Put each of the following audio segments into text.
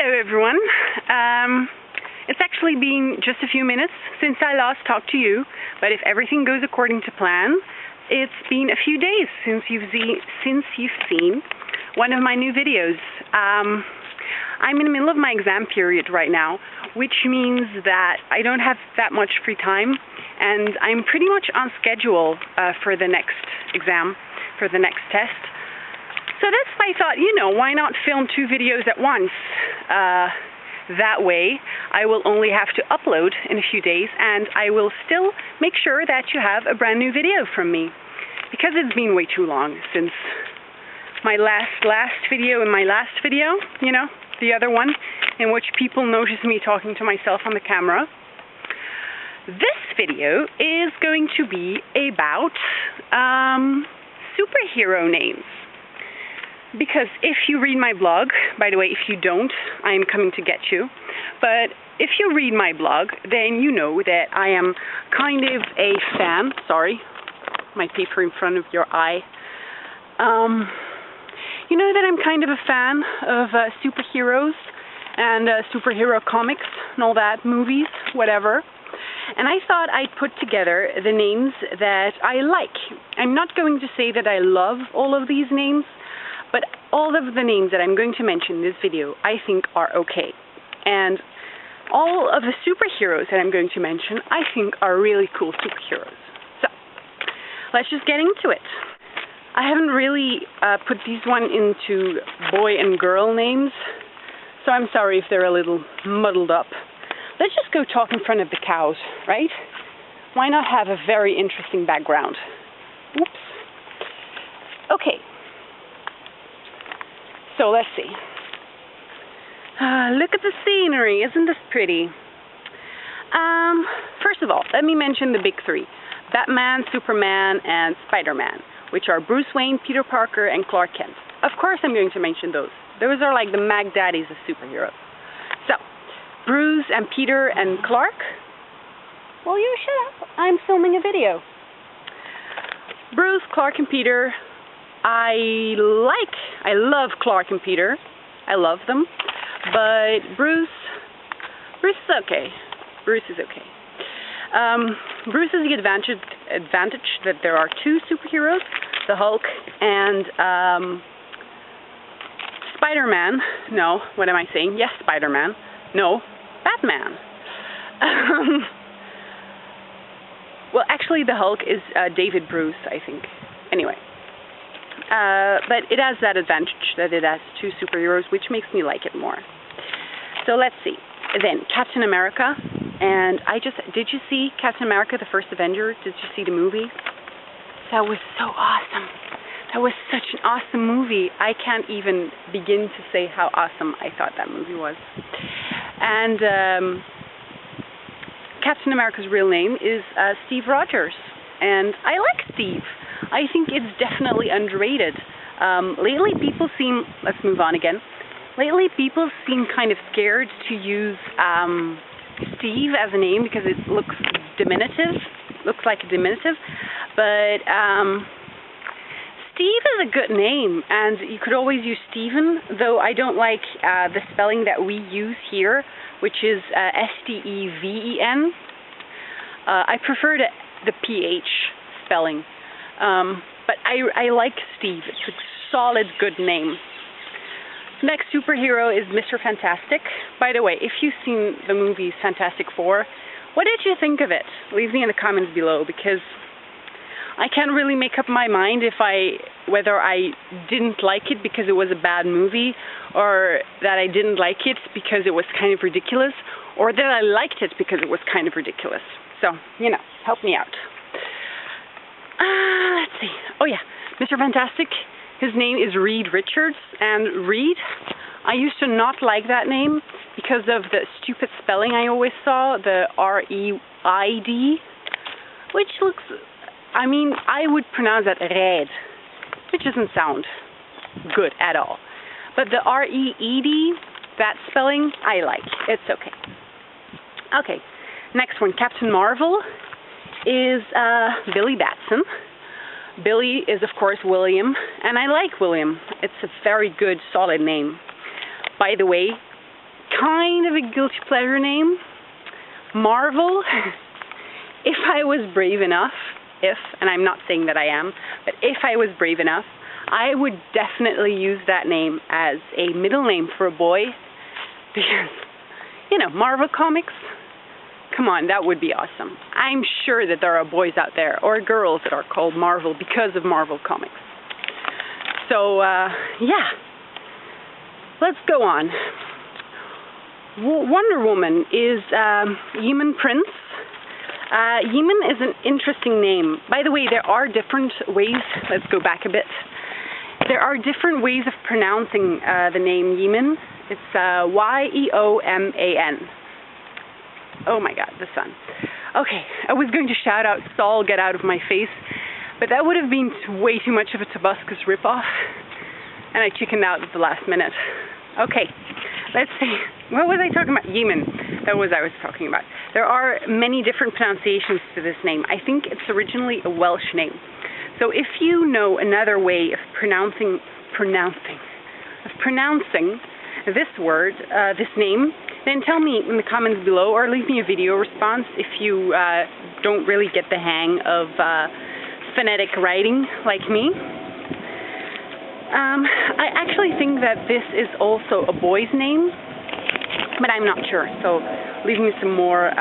Hello everyone. It's actually been just a few minutes since I last talked to you, but if everything goes according to plan, it's been a few days since you've seen one of my new videos. I'm in the middle of my exam period right now, which means that I don't have that much free time, and I'm pretty much on schedule for the next exam, for the next test. So that's why I thought, why not film 2 videos at once? That way, I will only have to upload in a few days, and I will still make sure that you have a brand new video from me. Because it's been way too long since my last video and my last video, the other one, in which people noticed me talking to myself on the camera. This video is going to be about superhero names. Because if you read my blog, by the way, if you don't, I'm coming to get you. But if you read my blog, then you know that I am kind of a fan. Sorry, my paper in front of your eye. You know that I'm kind of a fan of superheroes and superhero comics and all that, movies, whatever. And I thought I'd put together the names that I like. I'm not going to say that I love all of these names, but all of the names that I'm going to mention in this video, I think are okay. And all of the superheroes that I'm going to mention, I think are really cool superheroes. So, let's just get into it. I haven't really put these one into boy and girl names, so I'm sorry if they're a little muddled up. Let's just go talk in front of the cows, right? Why not have a very interesting background? Oops. Okay. So let's see. Look at the scenery. Isn't this pretty? First of all, let me mention the big 3. Batman, Superman, and Spider-Man, which are Bruce Wayne, Peter Parker, and Clark Kent. Of course I'm going to mention those. Those are like the Mag Daddies of superheroes. So, Bruce and Peter and Clark? Well, you shut up. I'm filming a video. Bruce, Clark, and Peter. I love Clark and Peter. I love them. But Bruce is okay. Bruce is okay. Bruce has the advantage that there are 2 superheroes, the Hulk and Spider-Man. No, what am I saying? Yes, Spider-Man. No, Batman. Well, actually, the Hulk is David Bruce, I think. Anyway. But it has that advantage that it has 2 superheroes, which makes me like it more. So let's see. Then, Captain America. And did you see Captain America, the First Avenger? Did you see the movie? That was so awesome. That was such an awesome movie. I can't even begin to say how awesome I thought that movie was. And Captain America's real name is Steve Rogers. And I like Steve. I think it's definitely underrated. Lately people seem, let's move on again. Lately people seem kind of scared to use Steve as a name because it looks like a diminutive. But Steve is a good name, and you could always use Steven, though I don't like the spelling that we use here, which is S-T-E-V-E-N. I prefer the PH spelling. But I like Steve. It's a solid, good name. Next superhero is Mr. Fantastic. By the way, if you've seen the movie Fantastic Four, what did you think of it? Leave me in the comments below, because I can't really make up my mind whether I didn't like it because it was a bad movie, or that I didn't like it because it was kind of ridiculous, or that I liked it because it was kind of ridiculous. So, help me out. Let's see. Oh yeah, Mr. Fantastic, his name is Reed Richards, and Reed, I used to not like that name because of the stupid spelling I always saw, the R-E-I-D, which looks, I would pronounce that Red, which doesn't sound good at all. But the R-E-E-D, that spelling, I like. It's okay. Okay, next one, Captain Marvel is Billy Batson. Billy is, of course, William, and I like William. It's a very good, solid name. By the way, kind of a guilty pleasure name. Marvel. If I was brave enough, and I'm not saying that I am, but if I was brave enough, I would definitely use that name as a middle name for a boy, because, you know, Marvel Comics, come on, that would be awesome. I'm sure that there are boys out there, or girls, that are called Marvel because of Marvel Comics. So, yeah, let's go on. Wonder Woman is Yeoman Prince. Yeoman is an interesting name. By the way, there are different ways, let's go back a bit. There are different ways of pronouncing the name Yeoman. It's Y-E-O-M-A-N. Oh my God, the sun. Okay, I was going to shout out, Saul, get out of my face, but that would have been way too much of a Tabascus ripoff, and I chickened out at the last minute. Okay, let's see. What was I talking about? Yeoman. That was I was talking about. There are many different pronunciations to this name. I think it's originally a Welsh name. So if you know another way of pronouncing this word, this name, then tell me in the comments below, or leave me a video response if you don't really get the hang of phonetic writing like me. I actually think that this is also a boy's name, but I'm not sure, so leave me some more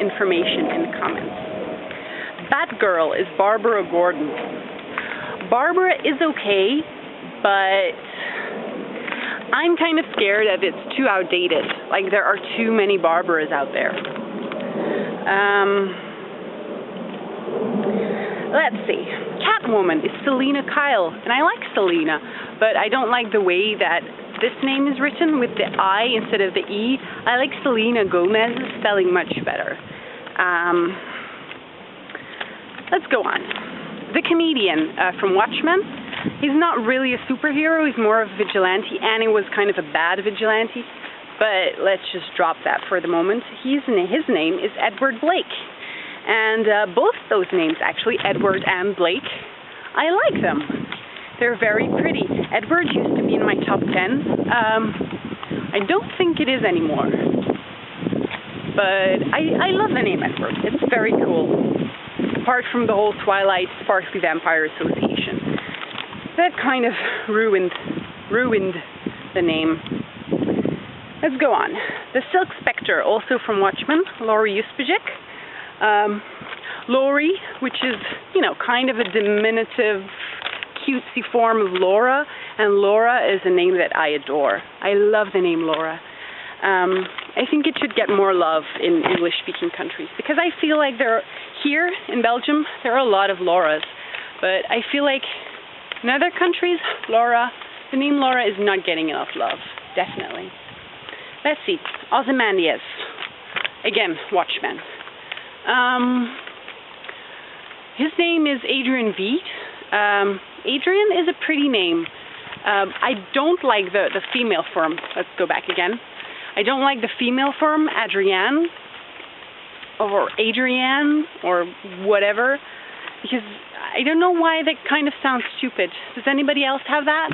information in the comments. Batgirl is Barbara Gordon. Barbara is okay, but I'm kind of scared that it's too outdated. Like, there are too many Barbaras out there. Let's see. Catwoman is Selena Kyle, and I like Selena, but I don't like the way that this name is written with the I instead of the E. I like Selena Gomez's spelling much better. Let's go on. The comedian from Watchmen. He's not really a superhero, he's more of a vigilante, and he was kind of a bad vigilante, but let's just drop that for the moment. His name is Edward Blake, and both those names, actually, Edward and Blake, I like them. They're very pretty. Edward used to be in my top 10. I don't think it is anymore, but I love the name Edward. It's very cool, apart from the whole Twilight Sparkly Vampire Association. That kind of ruined the name. Let's go on. The Silk Spectre, also from Watchmen, Laurie. Laurie, which is, you know, kind of a diminutive, cutesy form of Laura, and Laura is a name that I adore. I love the name Laura. I think it should get more love in English-speaking countries, because I feel like here in Belgium, there are a lot of Lauras, but I feel like in other countries, the name Laura is not getting enough love, definitely. Let's see, Ozymandias, again, Watchmen. His name is Adrian Veet. Adrian is a pretty name. I don't like the female form. Let's go back again. I don't like the female form, Adrian, or Adrian, or whatever, because I don't know why that kind of sounds stupid. Does anybody else have that?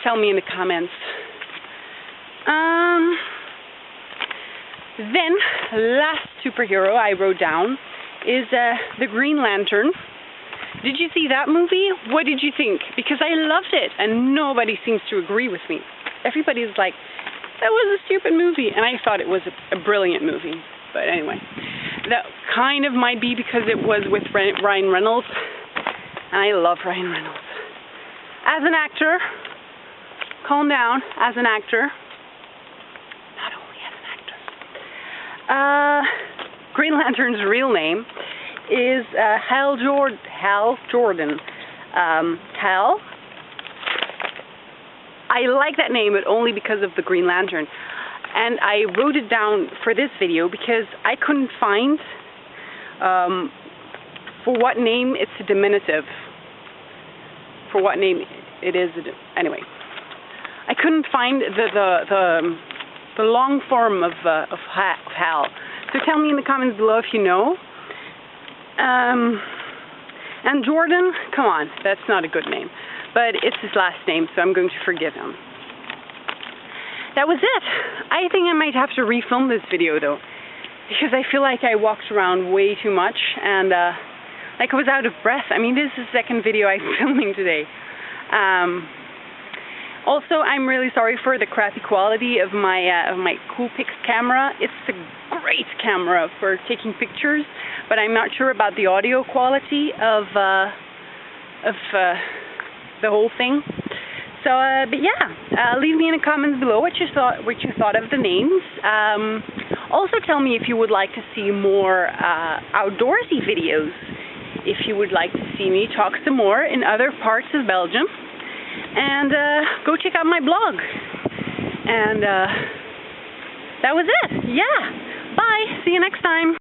Tell me in the comments. Then, last superhero I wrote down is the Green Lantern. Did you see that movie? What did you think? Because I loved it, and nobody seems to agree with me. Everybody's like, that was a stupid movie, and I thought it was a brilliant movie. But anyway, that kind of might be because it was with Ryan Reynolds, and I love Ryan Reynolds. As an actor, calm down, as an actor, not only as an actor. Green Lantern's real name is Hal Jordan. Hal? I like that name, but only because of the Green Lantern. And I wrote it down for this video because I couldn't find for what name it's a diminutive. For what name it is. Anyway, I couldn't find the long form of Hal. So tell me in the comments below if you know. And Jordan, come on, that's not a good name. But it's his last name, so I'm going to forgive him. that was it. I think I might have to refilm this video though, because I feel like I walked around way too much and like I was out of breath. I mean, this is the second video I'm filming today. Also, I'm really sorry for the crappy quality of my Coolpix camera. It's a great camera for taking pictures, but I'm not sure about the audio quality of the whole thing. So, but yeah, leave me in the comments below what you thought of the names. Also, tell me if you would like to see more outdoorsy videos. If you would like to see me talk some more in other parts of Belgium. And go check out my blog. And that was it. Yeah. Bye. See you next time.